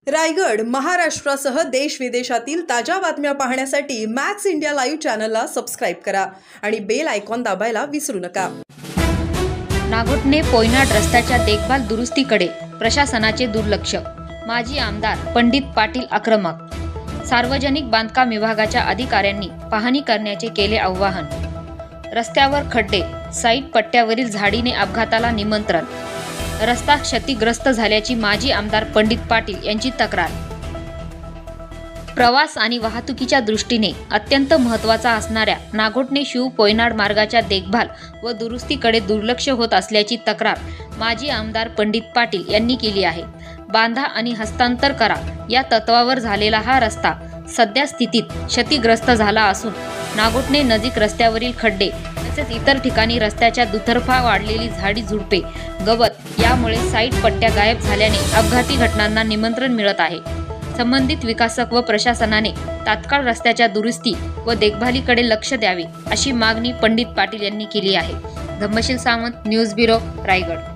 रायगड महाराष्ट्रासह देश विदेशातील ताज्या बातम्या पाहण्यासाठी मॅक्स इंडिया लाईव्ह चॅनलला सबस्क्राइब करा आणि बेल आयकॉन दाबायला विसरू नका। नागोठणे पोयनाड रस्त्याच्या देखभाल दुरुस्तीकडे प्रशासनाचे दुर्लक्ष। माजी आमदार पंडित पाटील आक्रमक। सार्वजनिक बांधकाम विभागाच्या अधिकाऱ्यांनी पाहणी करण्याचे केले आवाहन। रस्त्यावर खड्डे, साईड पट्ट्यावरील झाडीने अपघाताला निमंत्रण। रस्ता क्षतिग्रस्त झाल्याची माजी आमदार पंडित पाटील यांची तक्रार। प्रवास आणि वाहतुकीच्या दृष्टीने अत्यंत महत्त्वाचा असणाऱ्या नागोठणे शिव पोयनाड मार्गाच्या देखभाल व दुरुस्तीकडे दुर्लक्ष होत असल्याची तक्रार माजी आमदार पंडित पाटील यांनी केली आहे। बांधा आणि हस्तांतर करा या तत्वावर झालेला हा रस्ता सध्या स्थितीत क्षतिग्रस्त झाला असून नागोठणे नजीक रस्त्यावरील खड्डे तसेच इतर ठिकाणी रस्त्याच्या दुतर्फा वाढलेली झाडी झुडपे, गवत यामुळे साईड पट्ट्या गायब झाल्याने अपघाती घटनांना निमंत्रण मिळत आहे। संबंधित विकासक व प्रशासनाने तात्काळ रस्त्याच्या दुरुस्ती व देखभालीकडे लक्ष द्यावे अशी मागणी पंडित पाटील यांनी केली आहे। Dhammasheel Sawant, news bureau, Raigad.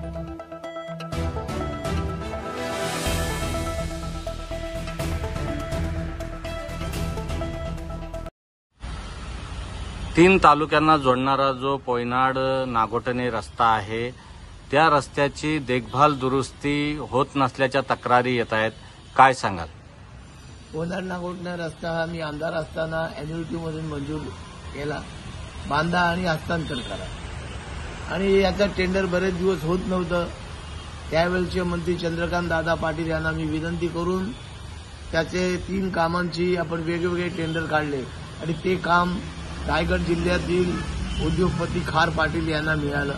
3 तालुक्यांना जोडणारा जो पोयनाड नागोठणे रस्ता आहे त्या रस्त्याची देखभाल दुरुस्ती होत नसल्याच्या तक्रारी येत आहेत, काय सांगाल? पोयनाड नागोठणे रस्ता हा मी आमदार असताना ॲन्युइटीमधून मंजूर केला, बांधा आणि हस्तांतर करा, आणि याचा टेंडर बरेच दिवस होत नव्हतं। त्यावेळचे मंत्री चंद्रकांत दादा पाटील यांना मी विनंती करून त्याचे 3 कामांची आपण वेगवेगळे टेंडर काढले आणि ते काम रायगड जिल्ह्यातील उद्योगपती खार पाटील यांना मिळालं।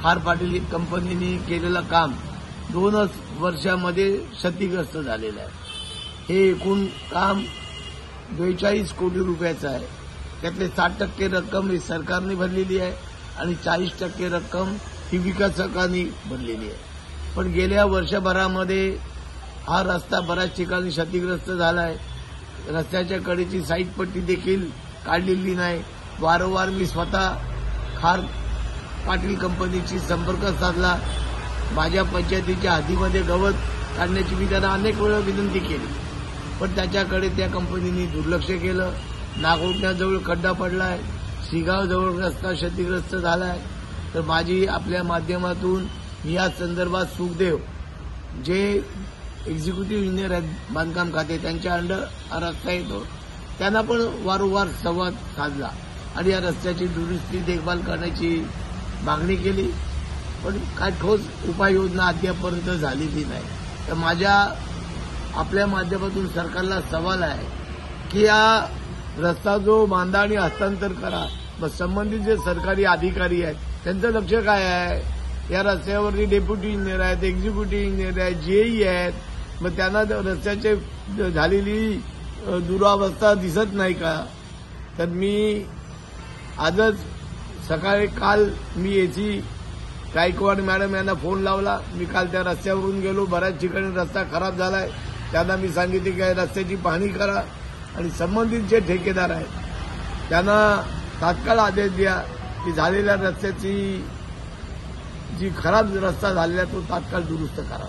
खार पाटील कंपनीने केलेलं काम 2 वर्षामध्ये क्षतिग्रस्त झालेलं आहे। हे एकूण काम 42 कोटी रुपयाचं आहे। त्यातले 60% रक्कम ही सरकारने भरलेली आहे आणि 40% रक्कम ही विकासकांनी भरलेली आहे। पण गेल्या वर्षभरामध्ये हा रस्ता बऱ्याच ठिकाणी क्षतिग्रस्त झाला आहे। रस्त्याच्या कडेची साईड पट्टी देखील काढलेली नाही। वारंवार मी स्वतः खार पाटील कंपनीशी संपर्क साधला। माझ्या पंचायतीच्या हद्दीमध्ये गवत काढण्याची मी त्यांना अनेक वेळा विनंती केली, पण त्याच्याकडे त्या कंपनीने दुर्लक्ष केलं। नागोठण्याजवळ खड्डा पडलाय, शिगावजवळ रस्ता क्षतिग्रस्त झालाय। तर माझी आपल्या माध्यमातून मी या संदर्भात सुखदेव जे एक्झिक्युटिव्ह इंजिनियर आहेत बांधकाम खाते त्यांच्या अंडर हा रस्ता येतो, त्यांना पण वारंवार संवाद साधला आणि या रस्त्याची दुरुस्ती देखभाल करण्याची मागणी केली, पण काय ठोस उपाययोजना अद्यापर्यंत झालेली नाही। तर माझ्या आपल्या माध्यमातून सरकारला सवाल आहे की या रस्ता जो बांधा आणि हस्तांतर करा, मग संबंधित जे सरकारी अधिकारी आहेत त्यांचं लक्ष काय आहे? या रस्त्यावरती डेप्युटी इंजिनियर आहेत, एक्झिक्युटिव्ह इंजिनियर आहेत, जेई आहेत, मग त्यांना रस्त्याची झालेली दुरावस्था दिसत नाही का? तर मी आजच सकाळी काल मी याची गायकवाड मॅडम यांना फोन लावला। मी काल त्या रस्त्यावरून गेलो, बऱ्याच ठिकाणी रस्ता खराब झालाय। त्यांना मी सांगितले की रस्त्याची पाहणी करा आणि संबंधित जे ठेकेदार आहेत त्यांना तात्काळ आदेश द्या की झालेल्या रस्त्याची जी खराब रस्ता झालेला तो तात्काळ दुरुस्त करा।